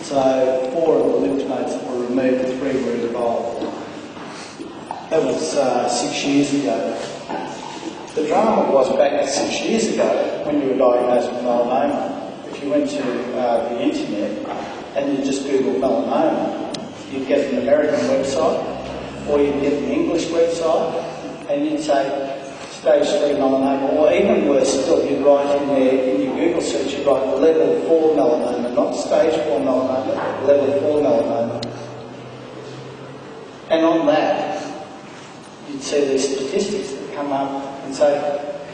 So 4 of the lymph nodes that were removed, 3 were involved. That was 6 years ago. The drama was back 6 years ago when you were diagnosed with melanoma. If you went to the internet and you just Googled melanoma, you'd get an American website or you'd get an English website and you'd say stage 3 melanoma, or even worse still, you'd write in there, in your Google search, you'd write level 4 melanoma, not stage 4 melanoma, level 4 melanoma. And on that, you'd see these statistics that come up and say,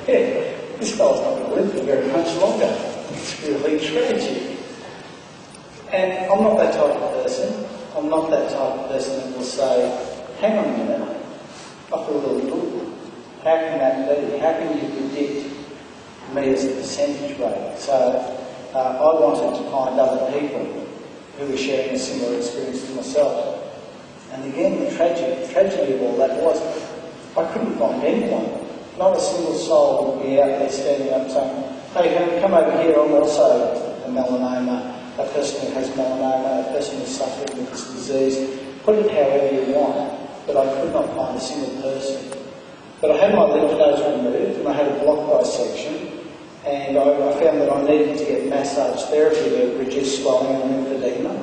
yeah, this fellow's not going to live for very much longer. It's really tragic. And I'm not that type of person. I'm not that type of person that will say, hang on a minute, I feel really good. How can that be? How can you predict me as a percentage rate? So I wanted to find other people who were sharing a similar experience to myself. And again, the tragedy of all that was I couldn't find anyone. Not a single soul would be out there standing up saying, hey, come over here, I'm also a melanoma, a person who has melanoma, a person who's suffering with this disease. Put it however you want, but I could not find a single person. But I had my lymph nodes removed and I had a block dissection, and I found that I needed to get massage therapy to reduce swelling and lymphedema.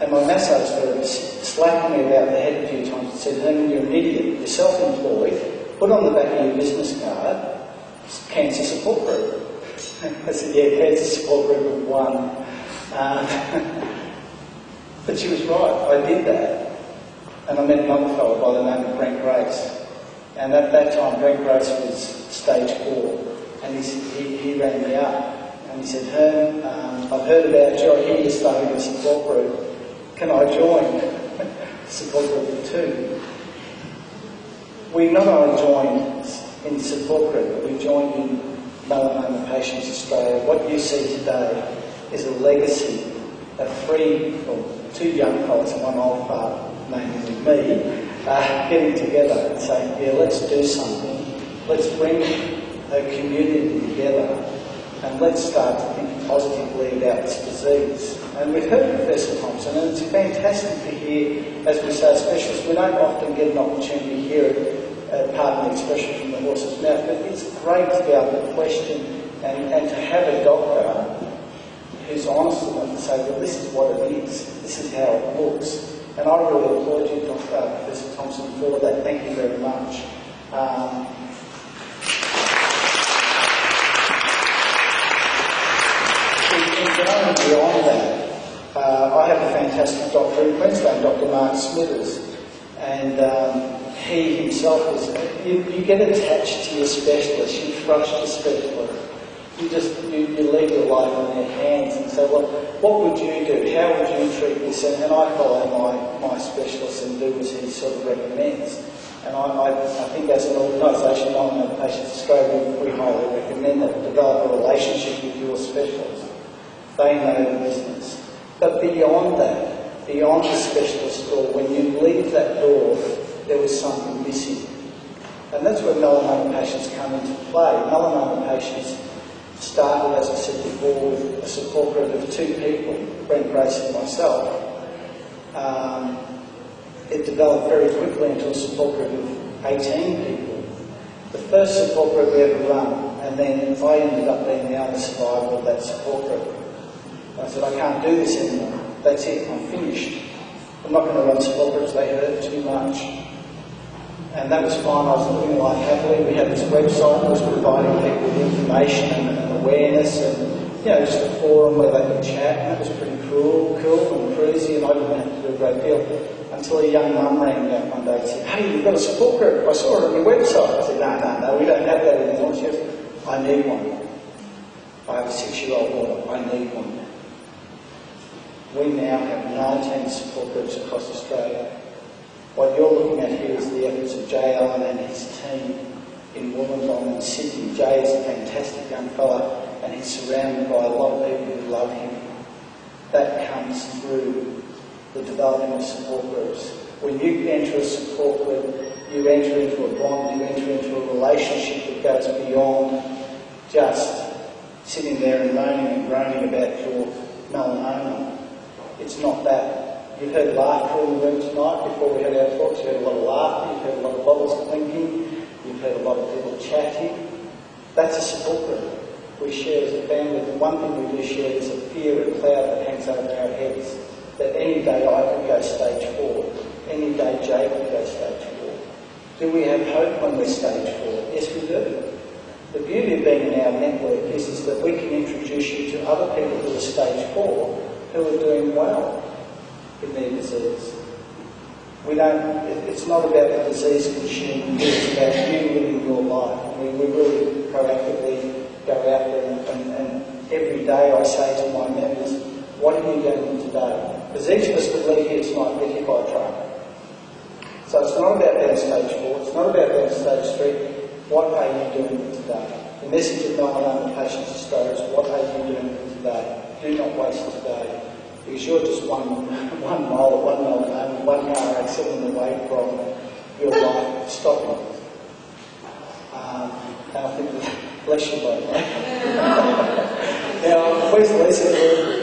And my massage therapist slapped me about the head a few times and said, Herman, you're an idiot, you're self-employed, put on the back of your business card, cancer support group. I said, yeah, cancer support group of 1. But she was right, I did that. And I met another fellow by the name of Brent Grace. And at that time, Brent Grace was stage 4. And he rang me up and he said, Herman, I've heard about you, I hear you're starting a support group. Can I join support group of 2? We not only joined in support group, but we joined in Melanoma Patients Australia. What you see today is a legacy of 2 young fellows and 1 old fart, namely me, getting together and saying, yeah, let's do something. Let's bring a community together and let's start to think positively about this disease. And we've heard Professor Thompson, and it's fantastic to hear, as we say, specialists. We don't often get an opportunity to hear it, pardon the expression, from the horse's mouth, but it's great to be able to question and to have a doctor who's honest enough to say, well, this is what it is, this is how it looks. And I really applaud you, Professor Thompson, for that. Thank you very much. Going beyond that, I have a fantastic doctor in Queensland, Dr. Mark Smithers, and he himself is, you get attached to your specialist, you trust your specialist, you leave your life in their hands and say, well, what would you do? How would you treat this? And I follow my specialist and do as he sort of recommends. And I think as an organisation, Melanoma Patients Australia, we highly recommend that. Develop a relationship with your specialist. They know the business. But beyond that, beyond the specialist door, when you leave that door, there was something missing. And that's where melanoma patients come into play. Melanoma patients started, as I said before, with a support group of 2 people, Brent Grace and myself. It developed very quickly into a support group of 18 people. The first support group we ever run, and then I ended up being the only survivor of that support group. I said, I can't do this anymore. That's it, I'm finished. I'm not going to run support groups, they hurt too much. And that was fine, I was living life happily. We had this website that was providing people with information and awareness and, just a forum where they could chat, and that was pretty cool and crazy, and I didn't have to do a great deal. Until a young mum rang me up one day and said, hey, you've got a support group, I saw it on your website. I said, no, we don't have that anymore. She said, I need one. I have a 6-year-old daughter, I need one. We now have 19 support groups across Australia. What you're looking at here is the efforts of Jay Allen and his team in Wollongong and Sydney. Jay is a fantastic young fella and he's surrounded by a lot of people who love him. That comes through the development of support groups. When you enter a support group, you enter into a bond, you enter into a relationship that goes beyond just sitting there and moaning and groaning about your melanoma. It It's not that. You've heard laughter in the room tonight before we had our talks. You heard a lot of laughter, you've heard a lot of bubbles clinking, you've heard a lot of people chatting. That's a support group we share as a family. The one thing we do share is a fear and cloud that hangs over our heads, that any day I could go stage 4, any day Jay could go stage 4. Do we have hope when we're stage 4? Yes, we do. The beauty of being in our network is that we can introduce you to other people who are stage 4 who are doing well in their disease. It's not about the disease consuming you, it's about you living your life. We really proactively go out there and every day I say to my members, what are you doing today? Because each of us could leave here tonight, get hit by a truck. So it's not about being stage 4, it's not about being stage 3. What are you doing today? The message of Melanoma Patients Australia is what are you doing today? Do not waste today. Because you're just one mile or 1 melanoma, 1 car accident away from your life stopping. And I think, bless you, both. Now, please, Lisa,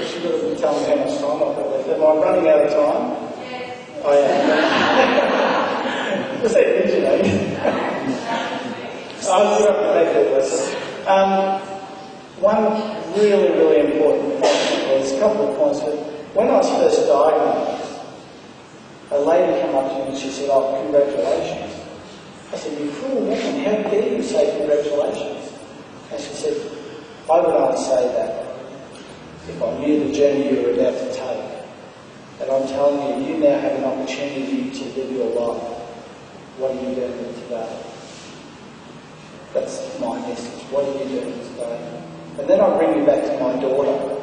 she would have been telling me how much time I've got left. Am I running out of time? Yes. I am. Was that you, one really, really important point, there's a couple of points, but when I was first diagnosed, a lady came up to me and she said, oh, congratulations. I said, you cruel woman, how dare you say congratulations? And she said, I would only say that if I knew the journey you were about to take. And I'm telling you, you now have an opportunity to live your life. What are you doing today? That's my message. What are you doing today? And then I bring you back to my daughter.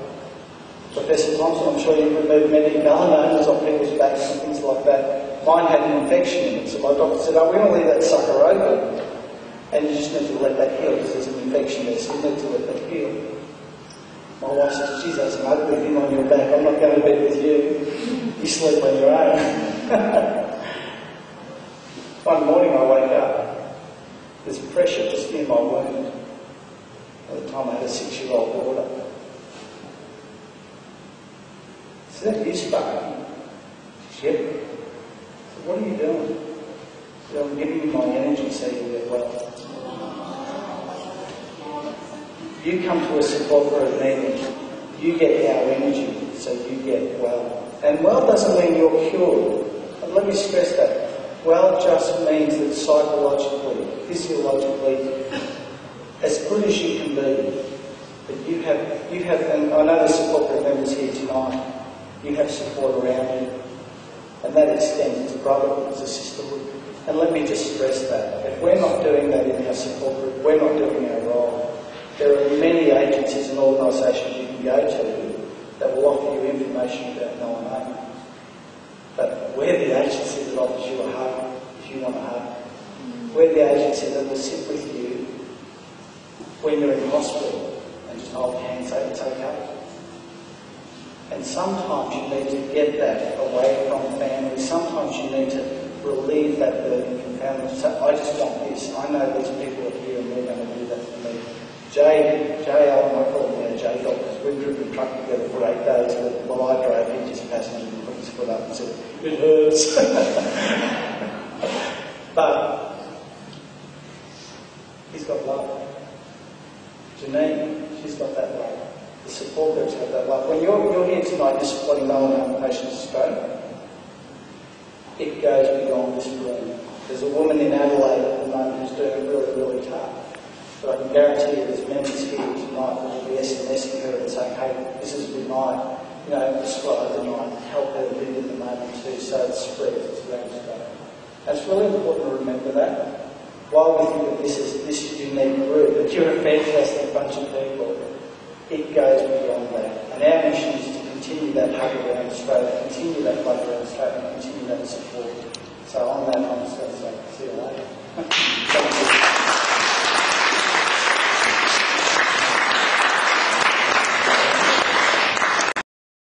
Professor Thompson, I'm sure you've removed many melanomas on people's backs and things like that. Mine had an infection in it, so my doctor said, oh, we're going to leave that sucker open. And you just need to let that heal because there's an infection there, so you need to let that heal. My wife says, geez, that's an ugly thing on your back. I'm not going to bed with you. You sleep on your own. One morning I wake up. There's pressure just near my wound. At the time I had a 6-year-old daughter. Is that you, Sparky? She said, yep. So what are you doing? I said, I'm giving you my energy so you get well. You come to a support group meeting, you get our energy so you get well. And well doesn't mean you're cured. And let me stress that. Well just means that psychologically, physiologically, as good as you can be, that you have, and I know the support group members here tonight, you have support around you, and that extends to brotherhood, to sisterhood. And let me just stress that. If we're not doing that in our support group, we're not doing our role. There are many agencies and organisations you can go to that will offer you information about melanoma. But we're the agency that offers you a hug if you want a hug. We're the agency that will sit with you when you're in hospital and just hold hands, say it's okay. And sometimes you need to get that away from family. Sometimes you need to relieve that burden from family. So I just want this. I know these people are here and they're going to do that for me. Jay, I call him now Jay Dog, because we've driven the truck together for 8 days, but while I drove, he just passenger and put his foot up and said, it hurts. But he's got love. Janine, she's got that love. The support groups have that love. When you're here tonight, you're supporting Melanoma Patients Australia. It goes beyond this room. There's a woman in Adelaide at the moment who's doing it really, really tough. But I can guarantee you there's members here tonight that will be SMSing her and saying, hey, this is good night. Describe the night, help her live in the moment too, so it spreads, it's around today. And it's really important to remember that. While we think that this is unique group, that you're a fantastic bunch of people, it goes beyond that. And our mission is to continue that hug around Australia, continue that love around Australia, and continue that support.